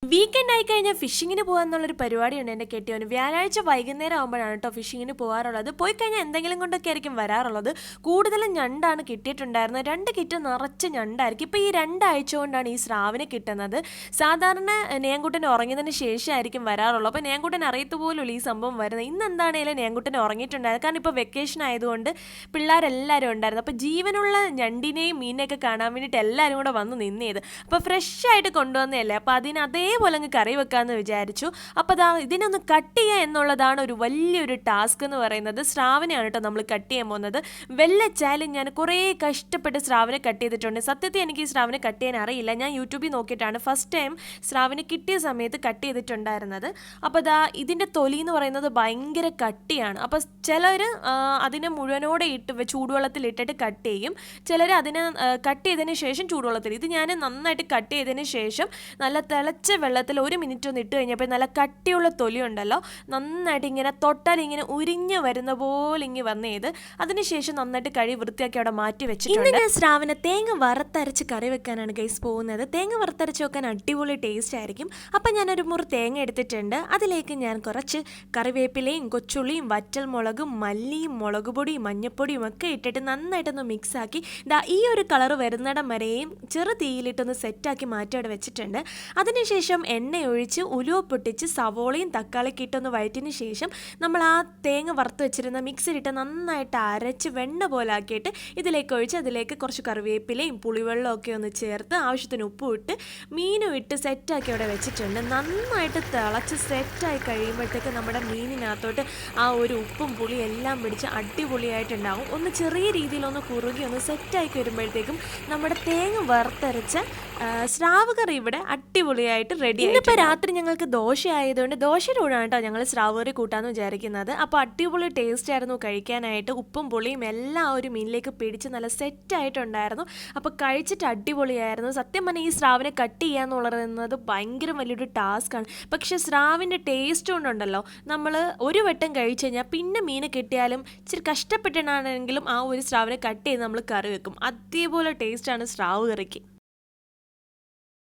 Weekend ആയി കഴിഞ്ഞാൽ ഫിഷിങ്ങിന് പോകാന്നുള്ളൊരു പരിപാടിയുണ്ട് എൻ്റെ കെട്ടിയോന്. വ്യാഴാഴ്ച വൈകുന്നേരം ആകുമ്പോഴാണ് കേട്ടോ ഫിഷിങ്ങിന് പോകാറുള്ളത്. പോയി കഴിഞ്ഞാൽ എന്തെങ്കിലും കൊണ്ടൊക്കെ ആയിരിക്കും വരാറുള്ളത്. കൂടുതലും ഞണ്ടാണ് കിട്ടിയിട്ടുണ്ടായിരുന്നത്. 2 കിറ്റ് നിറച്ച് ഞണ്ടായിരിക്കും. ഇപ്പോൾ ഈ 2 ആഴ്ച കൊണ്ടാണ് ഈ സ്രാവിനെ കിട്ടുന്നത്. സാധാരണ നേങ്കുട്ടൻ ഉറങ്ങിയതിന് ശേഷമായിരിക്കും വരാറുള്ളത്. അപ്പോൾ നേങ്കുട്ടൻ അറിയത്തുപോലും ഈ സംഭവം വരുന്നത്. ഇന്ന് എന്താണെങ്കിലും നേങ്കുട്ടൻ ഉറങ്ങിയിട്ടുണ്ടായിരുന്നു. കാരണം ഇപ്പോൾ വെക്കേഷൻ ആയതുകൊണ്ട് പിള്ളേരെല്ലാവരും ഉണ്ടായിരുന്നു. അപ്പോൾ ജീവനുള്ള ഞണ്ടിനെയും മീനിനെയൊക്കെ കാണാൻ വേണ്ടിയിട്ട് എല്ലാവരും കൂടെ വന്ന് നിന്നേത്. അപ്പോൾ ഫ്രഷ് ആയിട്ട് കൊണ്ടുവന്നതല്ലേ, അപ്പോൾ അതേപോലെ അങ്ങ് കറി വെക്കാമെന്ന് വിചാരിച്ചു. അപ്പോൾ ഇതിനൊന്ന് കട്ട് ചെയ്യുക എന്നുള്ളതാണ് ഒരു വലിയൊരു ടാസ്ക് എന്ന് പറയുന്നത്. സ്രാവിനെയാണ് കേട്ടോ നമ്മൾ കട്ട് ചെയ്യാൻ പോകുന്നത്. വെള്ളച്ചാലും ഞാൻ കുറേ കഷ്ടപ്പെട്ട് സ്രാവിനെ കട്ട് ചെയ്തിട്ടുണ്ട്. സത്യത്തിൽ എനിക്ക് ഈ സ്രാവിനെ കട്ട് ചെയ്യാൻ അറിയില്ല. ഞാൻ യൂട്യൂബിൽ നോക്കിയിട്ടാണ് ഫസ്റ്റ് ടൈം സ്രാവിനെ കിട്ടിയ സമയത്ത് കട്ട് ചെയ്തിട്ടുണ്ടായിരുന്നത്. അപ്പോൾ ഇതിൻ്റെ തൊലി എന്ന് പറയുന്നത് ഭയങ്കര കട്ടിയാണ്. അപ്പോൾ ചിലർ അതിനെ മുഴുവനോടെ ചൂടുവെള്ളത്തിൽ ഇട്ടിട്ട് കട്ട് ചെയ്യും. ചിലർ അതിനെ കട്ട് ചെയ്തതിന് ശേഷം ചൂടുവെള്ളത്തിൽ. ഇത് ഞാൻ നന്നായിട്ട് കട്ട് ചെയ്തതിന് ശേഷം നല്ല തിളച്ച വെള്ളത്തിൽ 1 മിനിറ്റ് ഒന്ന് ഇട്ട് കഴിഞ്ഞപ്പോൾ നല്ല കട്ടിയുള്ള തൊലി ഉണ്ടല്ലോ, നന്നായിട്ട് ഇങ്ങനെ തൊട്ടാൽ ഇങ്ങനെ ഉരിഞ്ഞ് വരുന്ന പോലെ ഇങ്ങനെ വന്നേത്. അതിനുശേഷം നന്നായിട്ട് കഴുകി വൃത്തിയാക്കി അവിടെ മാറ്റി വെച്ചിട്ടുണ്ട്. ഇന്ന് ഞാൻ സ്രാവിനെ തേങ്ങ വറുത്തരച്ച് കറി വെക്കാനാണ് ഗൈസ് പോകുന്നത്. തേങ്ങ വറുത്തരച്ച് വെക്കാൻ അടിപൊളി ടേസ്റ്റ് ആയിരിക്കും. അപ്പം ഞാനൊരു മുറി തേങ്ങ എടുത്തിട്ടുണ്ട്. അതിലേക്ക് ഞാൻ കുറച്ച് കറിവേപ്പിലയും കൊച്ചുള്ളിയും വറ്റൽമുളകും മല്ലിയും മുളക് പൊടിയും മഞ്ഞൾപ്പൊടിയും ഒക്കെ ഇട്ടിട്ട് നന്നായിട്ടൊന്ന് മിക്സാക്കി ഈ ഒരു കളർ വരുന്നിടം വരെയും ചെറു തീയിലിട്ടൊന്ന് സെറ്റാക്കി മാറ്റി അവിടെ വെച്ചിട്ടുണ്ട്. അതിനുശേഷം എണ്ണ ഒഴിച്ച് ഉലുവ പൊട്ടിച്ച് സവോളയും തക്കാളിയൊക്കെ ഇട്ടൊന്ന് വഴറ്റിന് ശേഷം നമ്മൾ ആ തേങ്ങ വറുത്ത് വെച്ചിരുന്ന മിക്സിയിലിട്ട് നന്നായിട്ട് അരച്ച് വെണ്ണ പോലെ ആക്കിയിട്ട് ഇതിലേക്ക് ഒഴിച്ച് അതിലേക്ക് കുറച്ച് കറിവേപ്പിലയും പുളിവെള്ളവും ഒക്കെ ഒന്ന് ചേർത്ത് ആവശ്യത്തിന് ഉപ്പും ഇട്ട് മീനും ഇട്ട് സെറ്റാക്കി അവിടെ വെച്ചിട്ടുണ്ട്. നന്നായിട്ട് തിളച്ച് സെറ്റായി കഴിയുമ്പോഴത്തേക്ക് നമ്മുടെ മീനിനകത്തോട്ട് ആ ഒരു ഉപ്പും പുളിയും എല്ലാം പിടിച്ച് അടിപൊളിയായിട്ടുണ്ടാവും. ഒന്ന് ചെറിയ രീതിയിലൊന്ന് കുറുകി ഒന്ന് സെറ്റായി വരുമ്പോഴത്തേക്കും നമ്മുടെ തേങ്ങ വറുത്തരച്ച സ്രാവ് കറി ഇവിടെ അടിപൊളിയായിട്ട് റെഡി. ഇന്നിപ്പോൾ രാത്രി ഞങ്ങൾക്ക് ദോശ ആയതുകൊണ്ട് ദോശയുടെ കൂടെയാണ് കേട്ടോ ഞങ്ങൾ സ്രാവ് കറി കൂട്ടാമെന്ന് വിചാരിക്കുന്നത്. അപ്പോൾ അടിപൊളി ടേസ്റ്റ് ആയിരുന്നു കഴിക്കാനായിട്ട്. ഉപ്പും പുളിയും എല്ലാം ഒരു മീനിലേക്ക് പിടിച്ച് നല്ല സെറ്റായിട്ടുണ്ടായിരുന്നു. അപ്പോൾ കഴിച്ചിട്ട് അടിപൊളിയായിരുന്നു. സത്യം പറഞ്ഞാൽ ഈ സ്രാവിനെ കട്ട് ചെയ്യുക എന്നുള്ളത് ഭയങ്കര വലിയൊരു ടാസ്ക്കാണ്. പക്ഷേ സ്രാവിൻ്റെ ടേസ്റ്റ് കൊണ്ടുണ്ടല്ലോ, നമ്മൾ ഒരു വട്ടം കഴിച്ച് കഴിഞ്ഞാൽ പിന്നെ മീൻ കിട്ടിയാലും ഇച്ചിരി കഷ്ടപ്പെട്ടിട്ടാണെങ്കിലും ആ ഒരു സ്രാവിനെ കട്ട് ചെയ്ത് നമ്മൾ കറി വെക്കും. അതേപോലെ ടേസ്റ്റാണ് സ്രാവ് കറിക്ക്.